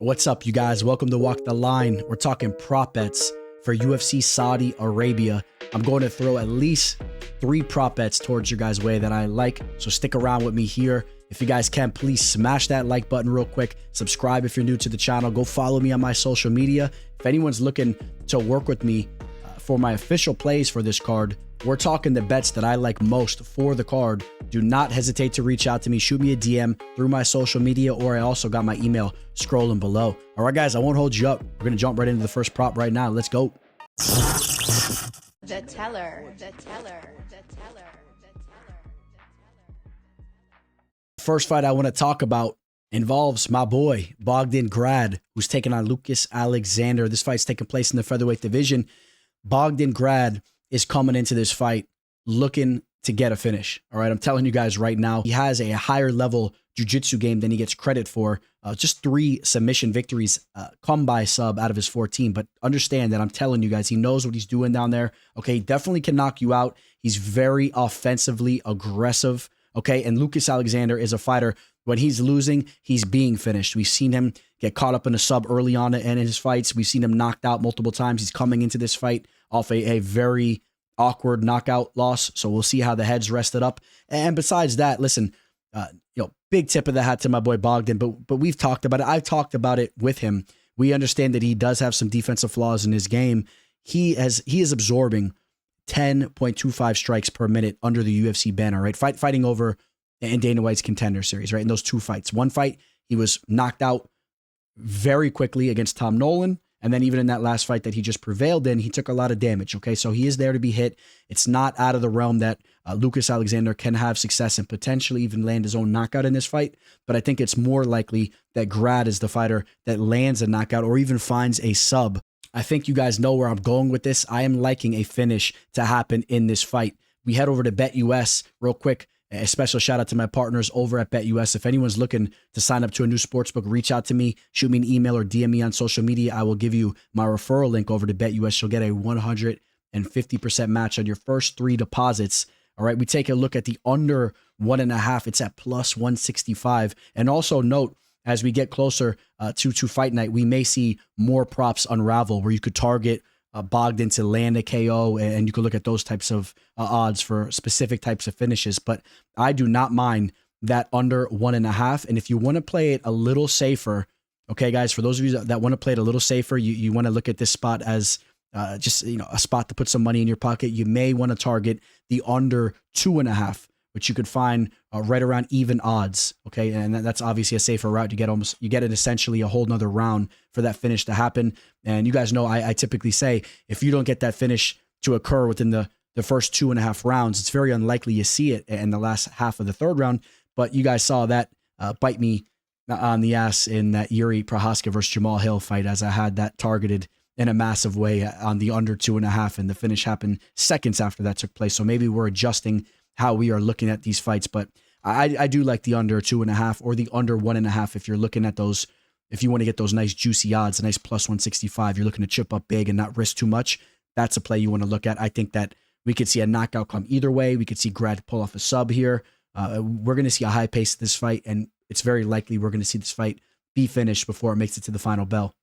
What's up, you guys? Welcome to Walk the Line. We're talking prop bets for UFC Saudi Arabia. I'm going to throw at least 3 prop bets towards your guys' way that I like, so stick around with me here. If you guys can, please smash that like button real quick. Subscribe if you're new to the channel. Go follow me on my social media. If anyone's looking to work with me for my official plays for this card, we're talking the bets that I like most for the card. Do not hesitate to reach out to me. Shoot me a DM through my social media, or I also got my email scrolling below. All right, guys, I won't hold you up. We're going to jump right into the first prop right now. Let's go. The teller. First fight I want to talk about involves my boy, Grad, who's taking on Lucas Alexander. This fight's taking place in the featherweight division. Grad is coming into this fight looking to get a finish. All right, I'm telling you guys right now, he has a higher level jiu-jitsu game than he gets credit for. Just 3 submission victories come by sub out of his 14. But understand that I'm telling you guys, he knows what he's doing down there. Okay, he definitely can knock you out. He's very offensively aggressive. Okay, and Lucas Alexander is a fighter. When he's losing, he's being finished. We've seen him get caught up in a sub early on in his fights. We've seen him knocked out multiple times. He's coming into this fight off a very awkward knockout loss. So we'll see how the head's rested up. And besides that, listen, big tip of the hat to my boy Bogdan, but we've talked about it. I've talked about it with him. We understand that he does have some defensive flaws in his game. He is absorbing 10.25 strikes per minute under the UFC banner, right? Fighting over in Dana White's Contender Series, right? In those 2 fights. One fight, he was knocked out very quickly against Tom Nolan. And then even in that last fight that he just prevailed in, he took a lot of damage, okay? So he is there to be hit. It's not out of the realm that Lucas Alexander can have success and potentially even land his own knockout in this fight. But I think it's more likely that Grad is the fighter that lands a knockout or even finds a sub. I think you guys know where I'm going with this. I am liking a finish to happen in this fight. We head over to BetUS real quick. A special shout out to my partners over at BetUS. If anyone's looking to sign up to a new sportsbook, reach out to me, shoot me an email or DM me on social media. I will give you my referral link over to BetUS. You'll get a 150% match on your first 3 deposits. All right, we take a look at the under 1.5. It's at plus 165. And also note, as we get closer to fight night, we may see more props unravel where you could target Bogdan to land a KO, and you can look at those types of odds for specific types of finishes. But I do not mind that under 1.5. And if you want to play it a little safer, okay, guys, for those of you that want to play it a little safer, you want to look at this spot as just a spot to put some money in your pocket. You may want to target the under 2.5, which you could find right around even odds. Okay, and that's obviously a safer route. You get it essentially a whole nother round for that finish to happen. And you guys know I typically say if you don't get that finish to occur within the first 2.5 rounds, it's very unlikely you see it in the last half of the 3rd round. But you guys saw that bite me on the ass in that Yuri Prohaska versus Jamal Hill fight, as I had that targeted in a massive way on the under 2.5, and the finish happened seconds after that took place. So maybe we're adjusting how we are looking at these fights, but I do like the under 2.5 or the under 1.5 if you're looking at those. If you want to get those nice juicy odds, a nice plus 165, you're looking to chip up big and not risk too much. That's a play you want to look at. I think that we could see a knockout come either way. We could see Grad pull off a sub here. We're going to see a high pace of this fight, and it's very likely we're going to see this fight be finished before it makes it to the final bell.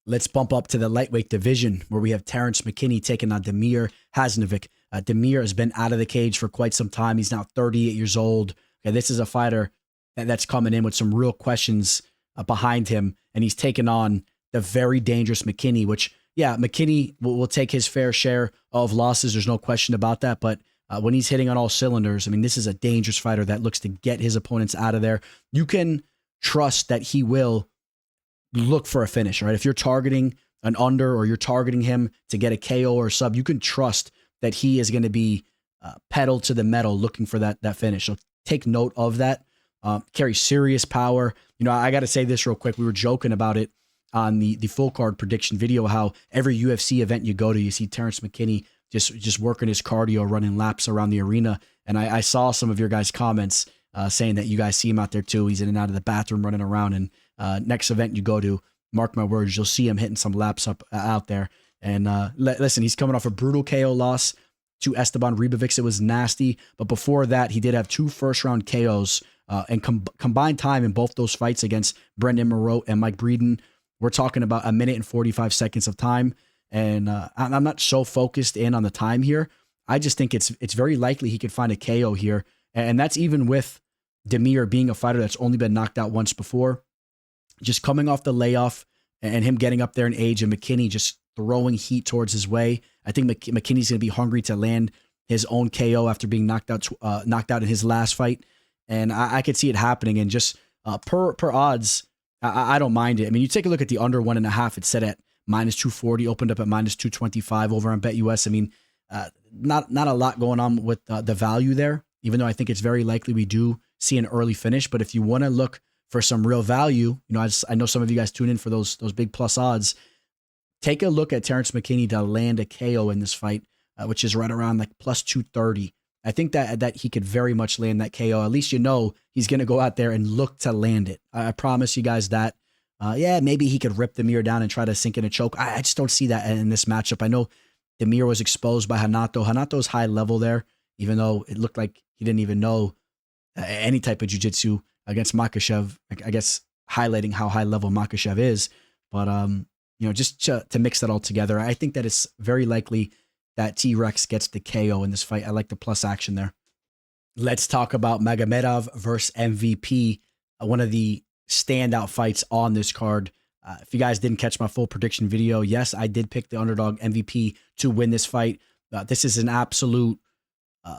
Let's bump up to the lightweight division where we have Terrence McKinney taking on Damir Hadzovic. Damir has been out of the cage for quite some time. He's now 38 years old. Okay, this is a fighter that's coming in with some real questions behind him, and he's taken on the very dangerous McKinney, which, yeah, McKinney will take his fair share of losses. There's no question about that, but when he's hitting on all cylinders, I mean, this is a dangerous fighter that looks to get his opponents out of there. You can trust that he will look for a finish, right? If you're targeting an under or you're targeting him to get a KO or a sub, you can trust that he is going to be pedal to the metal looking for that finish. So take note of that. Carries serious power. I got to say this real quick. We were joking about it on the full card prediction video, how every UFC event you go to, you see Terrence McKinney just working his cardio, running laps around the arena. And I saw some of your guys' comments saying that you guys see him out there too. He's in and out of the bathroom running around. And next event you go to, mark my words, you'll see him hitting some laps out there. And listen, he's coming off a brutal KO loss to Esteban Ribovics. It was nasty. But before that, he did have 2 first-round KOs And combined time in both those fights against Brendan Moreau and Mike Breeden, we're talking about 1 minute and 45 seconds of time. And I'm not so focused in on the time here. I just think it's very likely he could find a KO here. And that's even with Demir being a fighter that's only been knocked out once before. Just coming off the layoff and him getting up there in age, and McKinney just throwing heat towards his way. I think McKinney's going to be hungry to land his own KO after being knocked out in his last fight. And I could see it happening. And just per odds, I don't mind it. I mean, you take a look at the under 1.5. It's set at -240, opened up at -225 over on BetUS. I mean, not a lot going on with the value there, even though I think it's very likely we do see an early finish. But if you want to look for some real value, I know some of you guys tune in for those big plus odds. Take a look at Terrence McKinney to land a KO in this fight, which is right around like +230. I think that he could very much land that KO. At least he's going to go out there and look to land it. I promise you guys that. Maybe he could rip Demir down and try to sink in a choke. I just don't see that in this matchup. I know Demir was exposed by Hanato. Hanato's high level there, even though it looked like he didn't even know any type of jiu-jitsu against Makhachev. I guess highlighting how high level Makhachev is. But, just to mix that all together, I think that it's very likely that T-Rex gets the KO in this fight. I like the plus action there. Let's talk about Magomedov versus MVP, one of the standout fights on this card. If you guys didn't catch my full prediction video, yes, I did pick the underdog MVP to win this fight. This is an absolute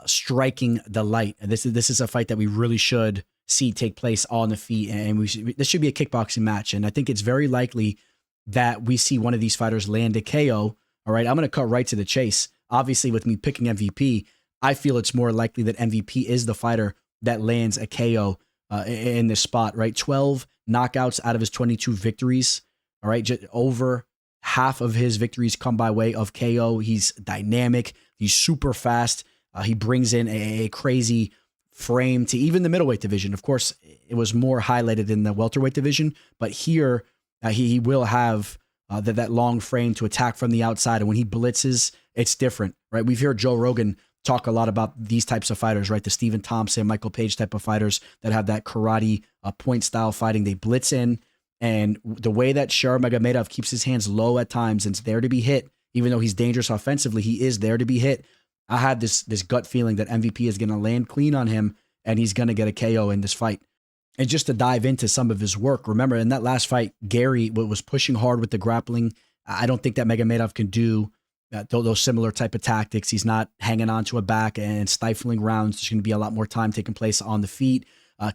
striking delight. And this is a fight that we really should see take place on the feet. And this should be a kickboxing match. And I think it's very likely that we see one of these fighters land a KO. All right, I'm going to cut right to the chase. Obviously, with me picking MVP, I feel it's more likely that MVP is the fighter that lands a KO in this spot, right? 12 knockouts out of his 22 victories. All right, just over half of his victories come by way of KO. He's dynamic. He's super fast. He brings in a crazy frame to even the middleweight division. Of course, it was more highlighted in the welterweight division, but here he will have that long frame to attack from the outside. And when he blitzes, it's different, right? We've heard Joe Rogan talk a lot about these types of fighters, right? The Stephen Thompson, Michael Page type of fighters that have that karate point style fighting. They blitz in, and the way that Sher Magomedov keeps his hands low at times and is there to be hit, even though he's dangerous offensively, he is there to be hit. I had this gut feeling that MVP is going to land clean on him and he's going to get a KO in this fight. And just to dive into some of his work, remember in that last fight, Gary was pushing hard with the grappling. I don't think that Magomedov can do those similar type of tactics. He's not hanging on to a back and stifling rounds. There's going to be a lot more time taking place on the feet.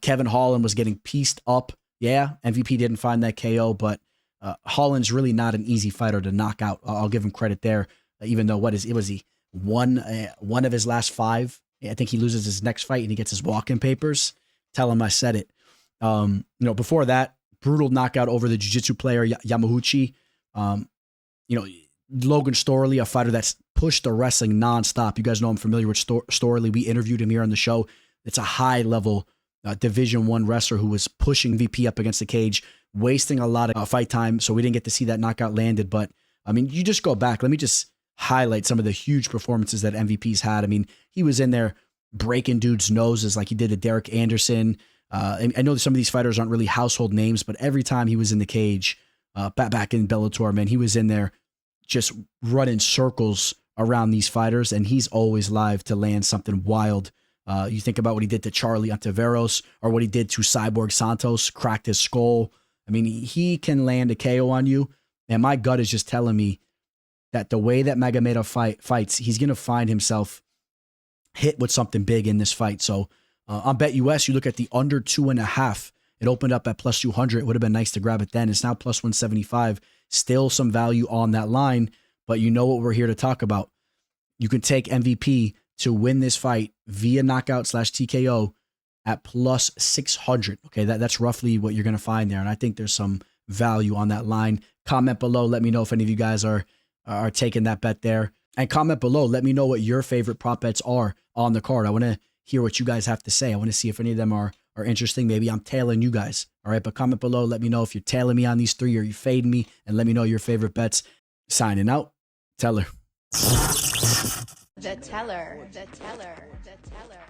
Kevin Holland was getting pieced up. Yeah, MVP didn't find that KO, but Holland's really not an easy fighter to knock out. I'll give him credit there, even though he won one of his last 5. I think he loses his next fight and he gets his walk-in papers. Tell him I said it. Before that, brutal knockout over the jiu-jitsu player Yamaguchi. Logan Storley, a fighter that's pushed the wrestling nonstop. You guys know I'm familiar with Storley. We interviewed him here on the show. It's a high-level Division I wrestler who was pushing VP up against the cage, wasting a lot of fight time, so we didn't get to see that knockout landed. But, I mean, you just go back. Let me just highlight some of the huge performances that MVP's had. I mean, he was in there breaking dudes' noses like he did to Derek Anderson. I know that some of these fighters aren't really household names, but every time he was in the cage, back in Bellator, man, he was in there just running circles around these fighters, and he's always live to land something wild. You think about what he did to Charlie Ontiveros or what he did to Cyborg Santos, cracked his skull. I mean, he can land a KO on you, and my gut is just telling me that the way that Magomedov fights, he's going to find himself hit with something big in this fight. So on BetUS, you look at the under 2.5. It opened up at +200. It would have been nice to grab it then. It's now +175. Still some value on that line, but you know what we're here to talk about. You can take MVP to win this fight via knockout/TKO at +600. Okay, that's roughly what you're going to find there, and I think there's some value on that line. Comment below. Let me know if any of you guys are taking that bet there. And comment below. Let me know what your favorite prop bets are on the card. I want to hear what you guys have to say. I want to see if any of them are interesting. Maybe I'm tailing you guys. All right, but comment below. Let me know if you're tailing me on these 3 or you're fading me, and let me know your favorite bets. Signing out. Teller. The teller. The teller. The teller.